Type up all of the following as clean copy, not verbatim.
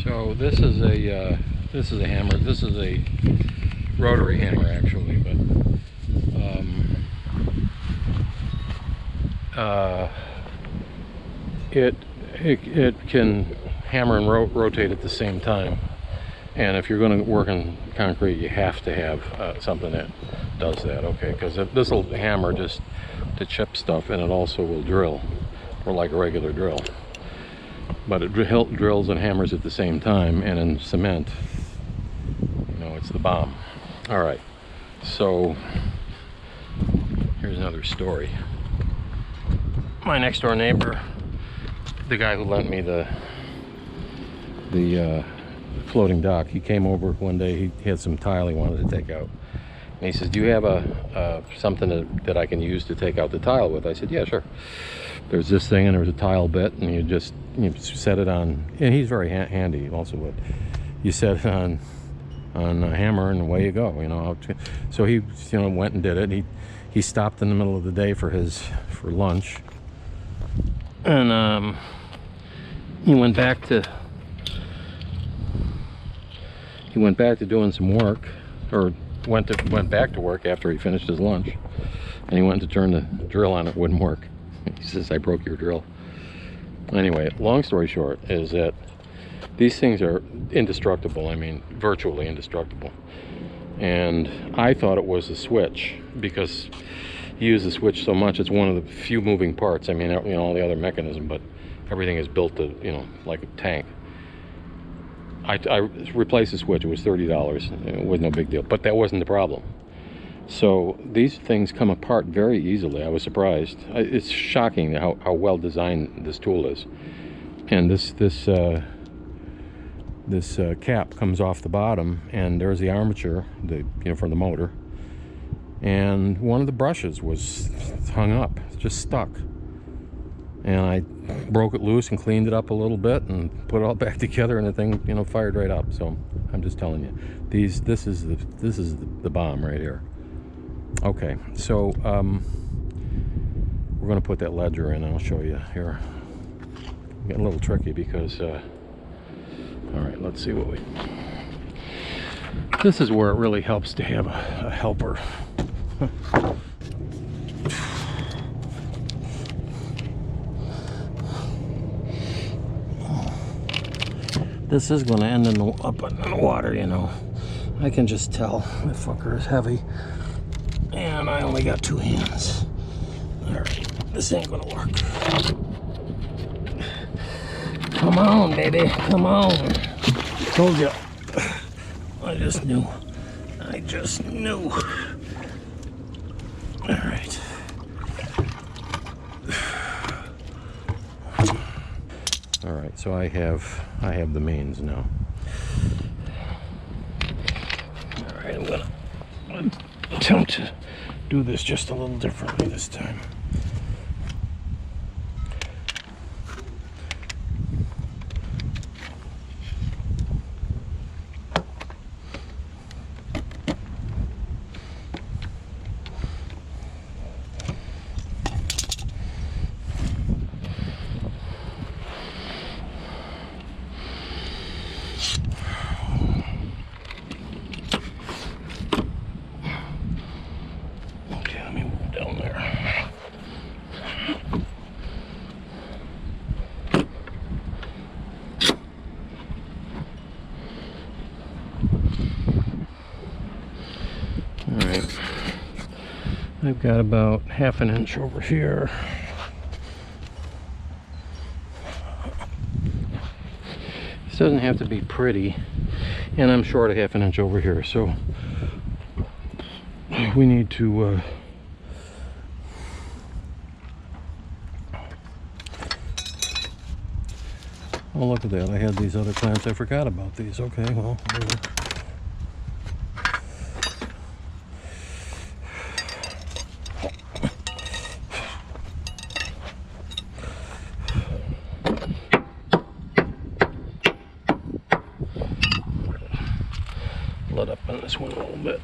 So this is a hammer. This is a rotary hammer actually, but it can hammer and rotate at the same time. And if you're going to work in concrete, you have to have something that does that. Okay, because this will hammer just to chip stuff, and it also will drill, or like a regular drill. But it drills and hammers at the same time, and in cement, you know, it's the bomb. All right, so here's another story. My next door neighbor, the guy who lent me the floating dock, he came over one day. He had some tile he wanted to take out, and he says, "Do you have something that I can use to take out the tile with?" I said, "Yeah, sure. There's this thing, and there's a tile bit, and you set it on." And he's very handy also, but you set it on a hammer, and away you go. You know. So he, went and did it. He stopped in the middle of the day for lunch, and he went back to doing some work, or went back to work after he finished his lunch, and he went to turn the drill on. It wouldn't work. He says, "I broke your drill." Anyway, long story short is that these things are indestructible. I mean, virtually indestructible. And I thought it was a switch, because you use the switch so much. It's one of the few moving parts. I mean, all the other mechanism, but everything is built to, like a tank. I replaced the switch. It was $30. It was no big deal, but that wasn't the problem. So these things come apart very easily. I was surprised. It's shocking how well designed this tool is. And this cap comes off the bottom, and there's the armature, for the motor. And one of the brushes was hung up, just stuck. And I broke it loose and cleaned it up a little bit and put it all back together, and the thing, fired right up. So I'm just telling you, this is the bomb right here. Okay, so we're going to put that ledger in, and I'll show you here. Getting a little tricky because all right, let's see what this is where it really helps to have a helper. This is going to end up in the water, I can just tell. The fucker is heavy, and I only got 2 hands. All right, this ain't going to work. Come on, baby, come on. Told you. I just knew. All right. All right, so I have the means now. All right, I'm gonna attempt to do this just a little differently this time. I've got about 1/2 inch over here. This doesn't have to be pretty, and I'm short 1/2 inch over here, so we need to oh, look at that. I had these other clamps. I forgot about these. Okay, well, let up on this one a little bit.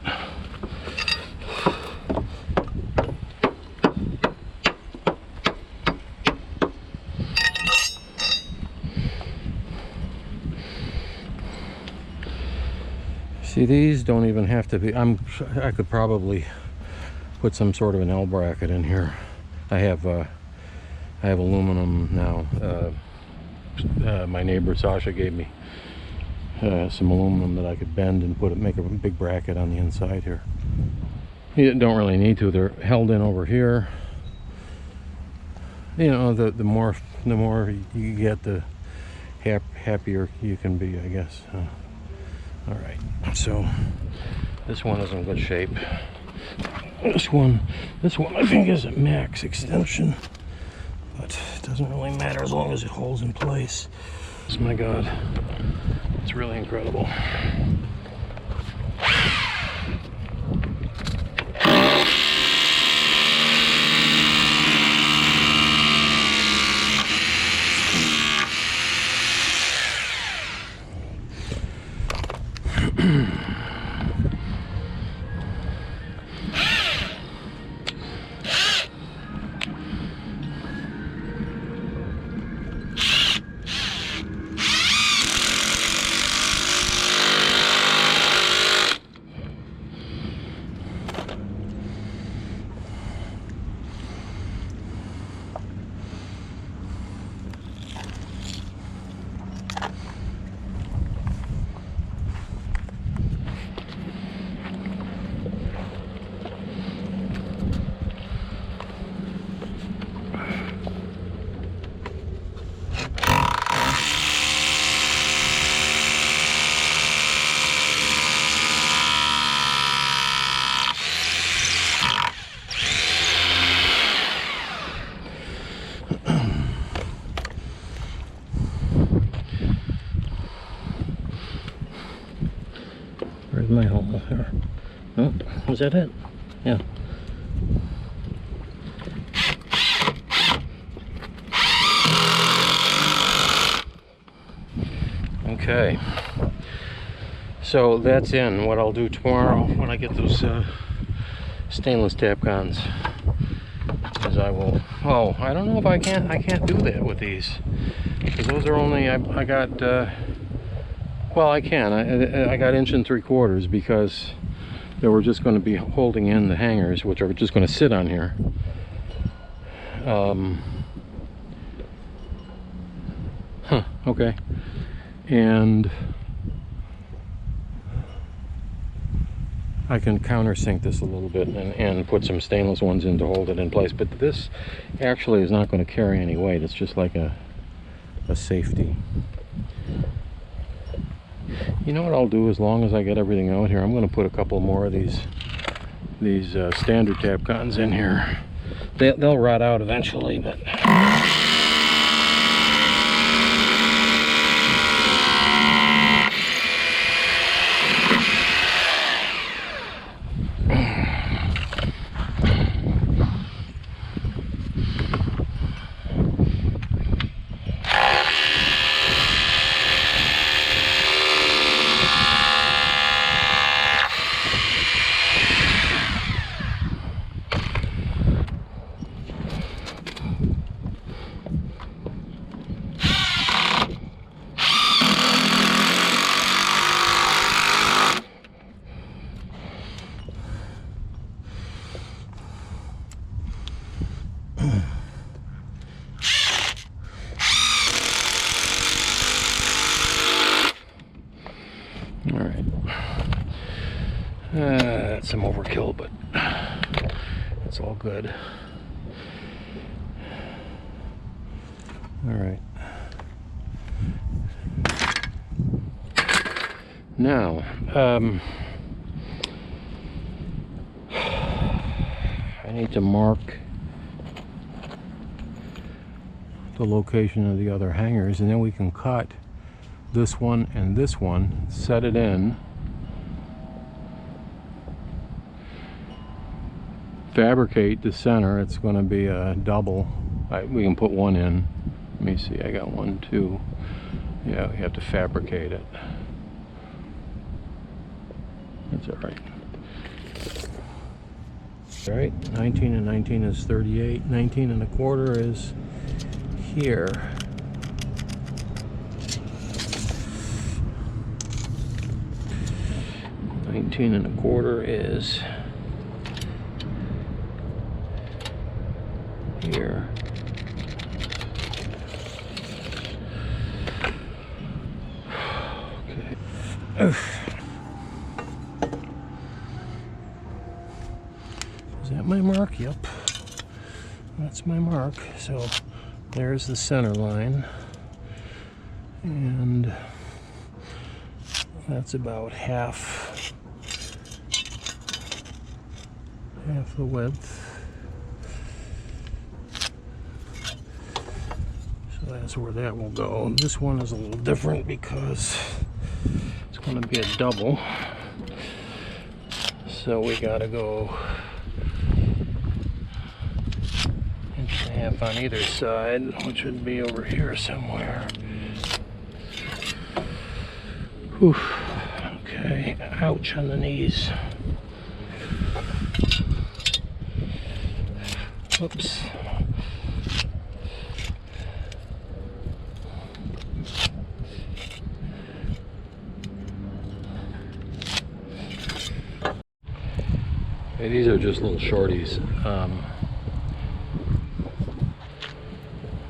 See, these don't even have to be. I could probably put some sort of an L bracket in here. I have aluminum now. My neighbor Sasha gave me some aluminum that I could bend and make a big bracket on the inside here. You don't really need to. They're held in over here. You know, the more you get, the happier you can be, I guess. All right, so this one is in good shape. This one I think is a max extension, but it doesn't really matter as long as it holds in place. Oh my God, it's really incredible. Where's my hole here? Oh, was that it? Yeah. Okay. So that's in. What I'll do tomorrow when I get those stainless tap guns is I will. Oh, I don't know if I can't do that with these, because those are only I got. Well, I can. I got 1 3/4 because they were just going to be holding in the hangers, which are just going to sit on here. Okay. And I can countersink this a little bit and put some stainless ones in to hold it in place. But this actually is not going to carry any weight. It's just like a safety. You know what I'll do, as long as I get everything out here, I'm going to put a couple more of these standard tap guns in here. They'll rot out eventually, but that's some overkill, but it's all good. All right. Now, I need to mark the location of the other hangers, and then we can cut this one and this one, set it in, fabricate the center. It's going to be a double. We can put one in. Let me see, I got 1, 2. Yeah, we have to fabricate it. That's all right. All right, 19 and 19 is 38. 19 1/4 is here. 19 1/4 is here. Okay. Is that my mark? Yep. That's my mark. So there's the center line. And that's about half the width. So that's where that will go. And this one is a little different because it's going to be a double. So we got to go 1.5 on either side, which would be over here somewhere. Whew. Okay, ouch on the knees. Oops. Hey, these are just little shorties. I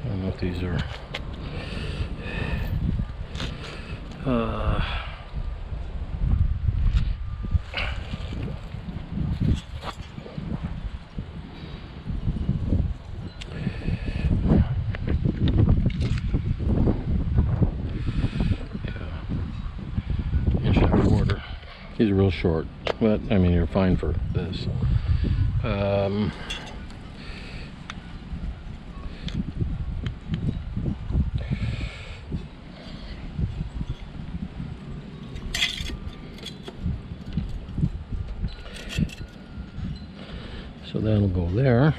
don't know if these are these are real short, but I mean you're fine for this. So that'll go there.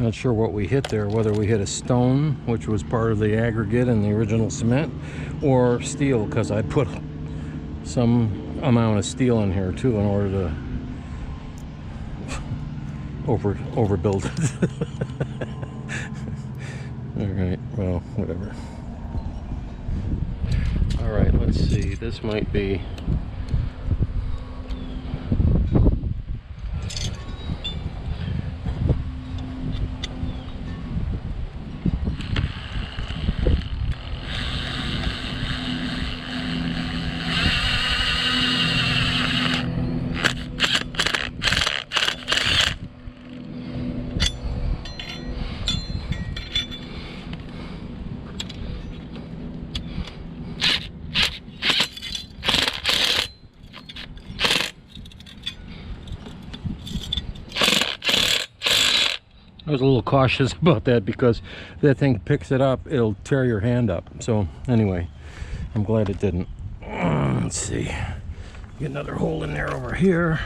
Not sure what we hit there, whether we hit a stone, which was part of the aggregate and the original cement, or steel, because I put some amount of steel in here too in order to overbuild it. Alright, well, whatever. Alright, let's see. This might be... I was a little cautious about that because if that thing picks it up, it'll tear your hand up. So anyway, I'm glad it didn't. Let's see. Get another hole in there over here.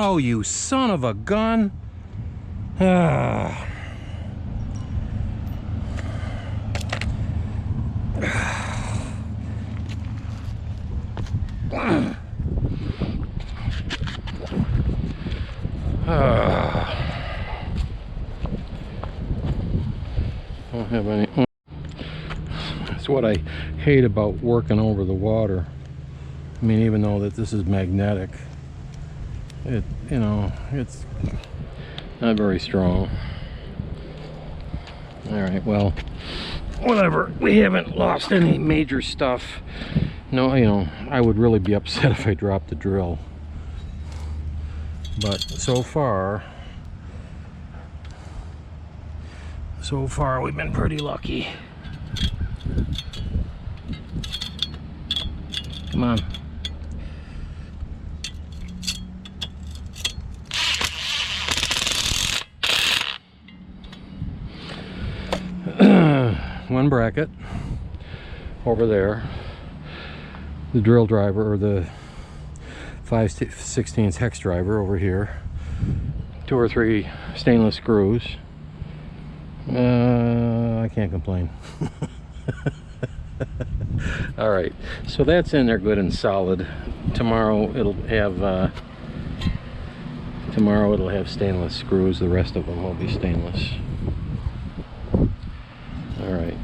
Oh, you son of a gun. Ah. Don't have any. That's what I hate about working over the water. I mean, even though that this is magnetic, you know, it's not very strong. All right, well, whatever. We haven't lost any major stuff. No, you know, I would really be upset if I dropped the drill. But so far we've been pretty lucky. Come on. One bracket over there. The drill driver, or the 5/16 hex driver over here. 2 or 3 stainless screws. I can't complain. All right, so that's in there good and solid. Tomorrow it'll have stainless screws. The rest of them will be stainless. All right.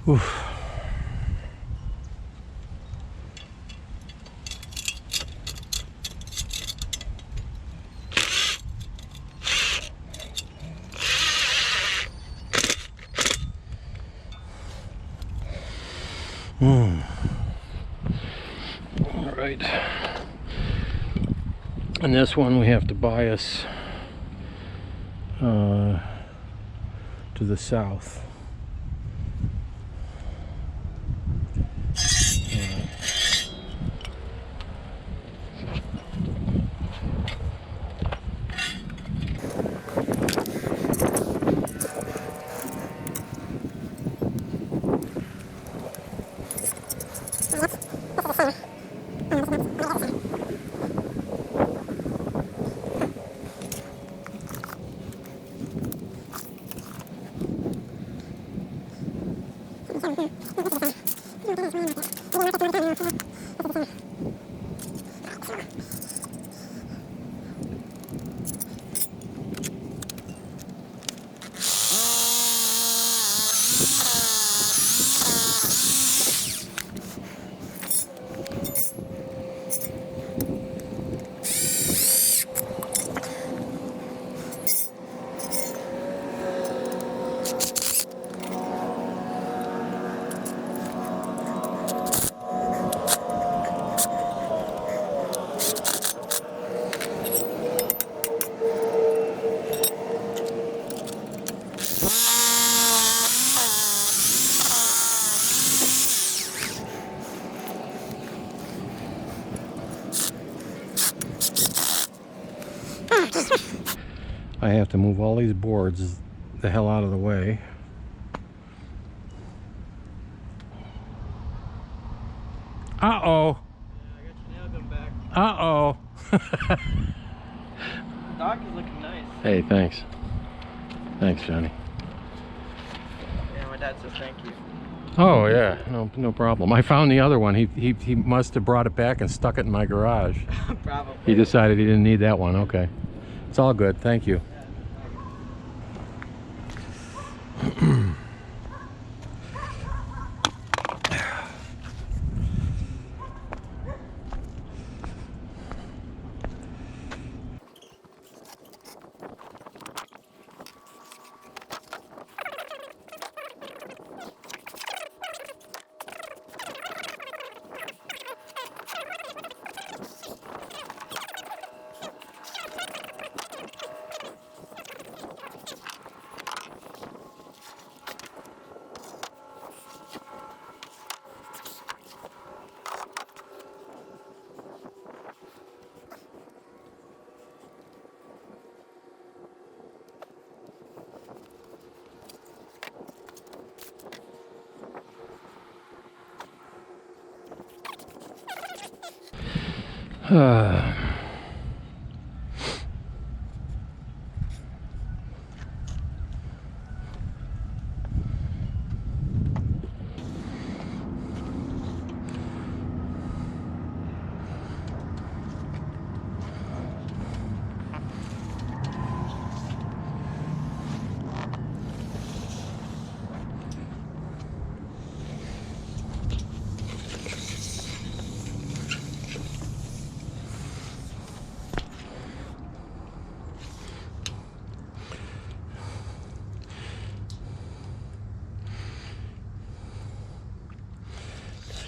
Oof. All right. And this one we have to bias to the south. I have to move all these boards the hell out of the way. Uh-oh. Yeah, I got your nail gun back. Uh-oh. The dock is looking nice. Hey, thanks. Thanks, Johnny. Yeah, my dad says thank you. Oh yeah, no problem. I found the other one. He must have brought it back and stuck it in my garage. Probably. He decided he didn't need that one. Okay, it's all good. Thank you.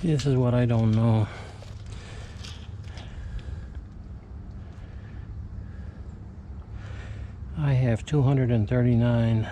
This is what I don't know. I have 239.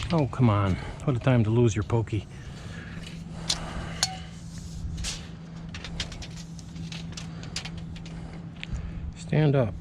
Oh, come on. What a time to lose your pokey. Stand up.